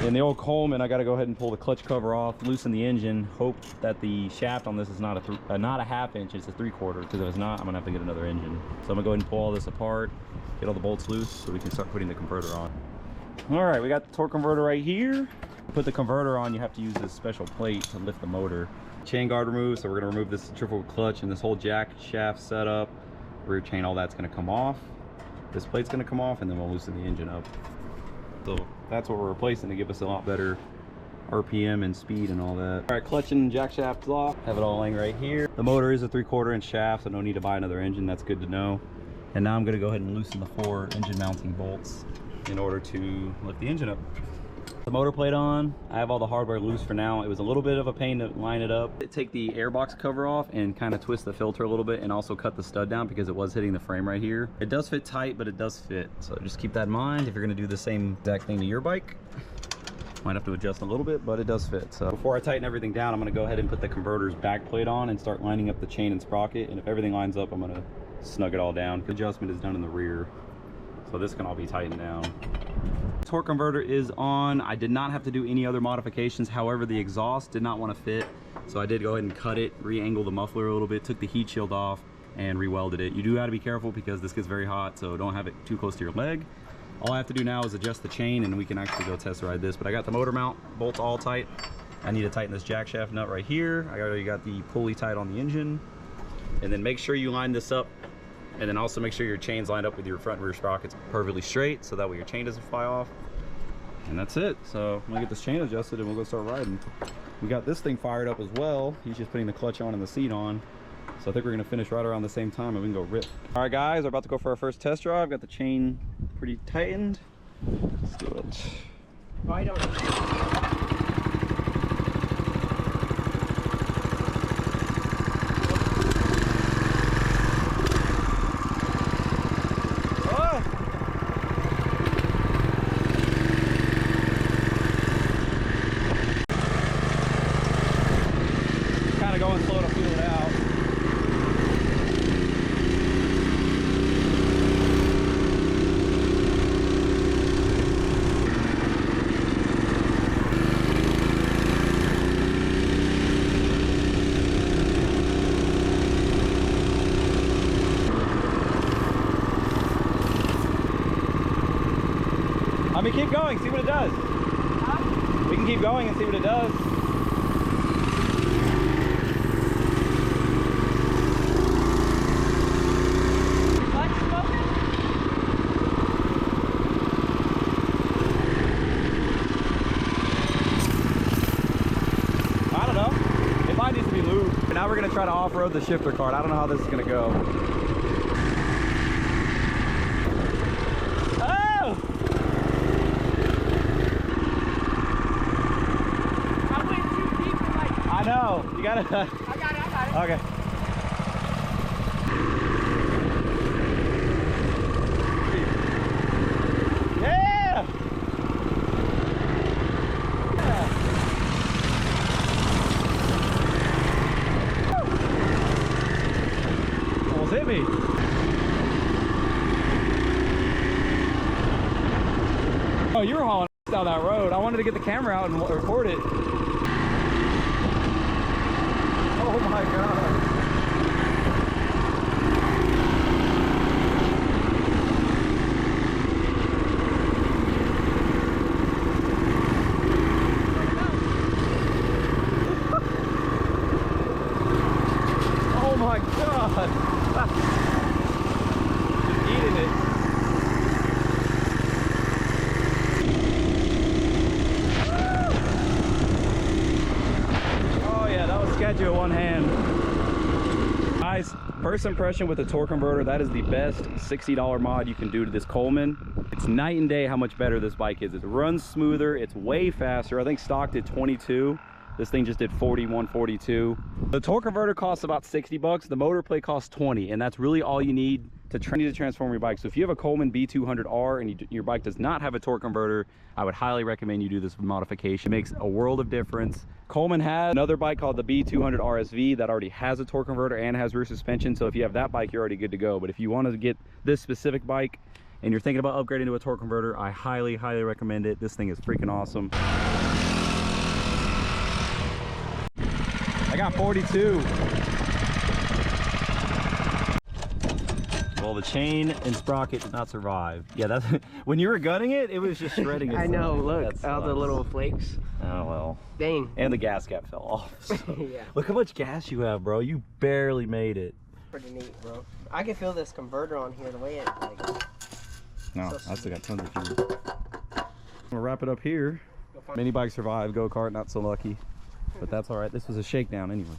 In the old Coleman, I got to go ahead and pull the clutch cover off, loosen the engine, hope that the shaft on this is not a half inch, it's a 3/4, because if it's not, I'm gonna have to get another engine. So I'm gonna go ahead and pull all this apart, get all the bolts loose so we can start putting the converter on. All right, we got the torque converter right here. To put the converter on, you have to use this special plate to lift the motor. Chain guard removed, so we're gonna remove this triple clutch and this whole jack shaft setup. Rear chain, all that's gonna come off. This plate's gonna come off, and then we'll loosen the engine up. So that's what we're replacing to give us a lot better RPM and speed and all that. All right, clutch and jack shaft off. Have it all laying right here. The motor is a 3/4 inch shaft, so no need to buy another engine. That's good to know. And now I'm gonna go ahead and loosen the 4 engine mounting bolts in order to lift the engine up. The motor plate on. I have all the hardware loose for now. It was a little bit of a pain to line it up. Take the airbox cover off and kind of twist the filter a little bit, and also cut the stud down because it was hitting the frame right here. It does fit tight, but it does fit. So just keep that in mind if you're gonna do the same exact thing to your bike. Might have to adjust a little bit, but it does fit. So before I tighten everything down, I'm gonna go ahead and put the converter's back plate on and start lining up the chain and sprocket. And if everything lines up, I'm gonna snug it all down. The adjustment is done in the rear, so this can all be tightened down. Torque converter is on. I did not have to do any other modifications. However, the exhaust did not want to fit, so I did go ahead and cut it, re-angle the muffler a little bit, took the heat shield off, and re-welded it. You do have to be careful because this gets very hot, so don't have it too close to your leg. All I have to do now is adjust the chain, and we can actually go test ride this. But I got the motor mount bolts all tight. I need to tighten this jack shaft nut right here. I already got the pulley tight on the engine. And then make sure you line this up, and then also make sure your chain's lined up with your front and rear sprockets perfectly straight, so that way your chain doesn't fly off. And that's it. So I'm gonna get this chain adjusted and we'll go start riding. We got this thing fired up as well. He's just putting the clutch on and the seat on. So I think we're gonna finish right around the same time and we can go rip. All right guys, we're about to go for our first test drive. Got the chain pretty tightened. Let's do it. I don't. Going slow to feel it out. I mean, keep going, see what it does. Huh? We can keep going and see what it does. Needs to be lubed. Now we're gonna try to off-road the shifter cart. I don't know how this is gonna go. Oh! I went too deep in like. I know. You gotta. I got it. Okay. Yeah! Hit me. Oh, you were hauling down that road. I wanted to get the camera out and record it. Oh my God. Oh my God. Just eating it. Oh yeah, that was sketchy with one hand. Guys, first impression with the torque converter, that is the best $60 mod you can do to this Coleman. It's night and day how much better this bike is. It runs smoother, it's way faster. I think stock did 22. This thing just did 41, 42. The torque converter costs about 60 bucks. The motor plate costs 20, and that's really all you need to transform your bike. So if you have a Coleman B200R and your bike does not have a torque converter, I would highly recommend you do this modification. It makes a world of difference. Coleman has another bike called the B200 RSV that already has a torque converter and has rear suspension. So if you have that bike, you're already good to go. But if you want to get this specific bike, and you're thinking about upgrading to a torque converter, I highly recommend it. This thing is freaking awesome. I got 42. Well, the chain and sprocket did not survive. Yeah, that's when you were gunning it, it was just shredding itself. I know, look, all the little flakes. Oh well. Dang. And the gas cap fell off. So. Yeah. Look how much gas you have, bro. You barely made it. Pretty neat, bro. I can feel this converter on here, the way it like. No, So I still got tons of fuel. I'm gonna wrap it up here. Mini bike survived, go-kart not so lucky. But that's all right. This was a shakedown anyways.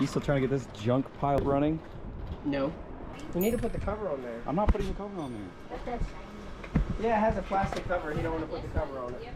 You still trying to get this junk pile running? No. We need to put the cover on there. I'm not putting the cover on there. Yeah, it has a plastic cover. You don't want to put the cover on it.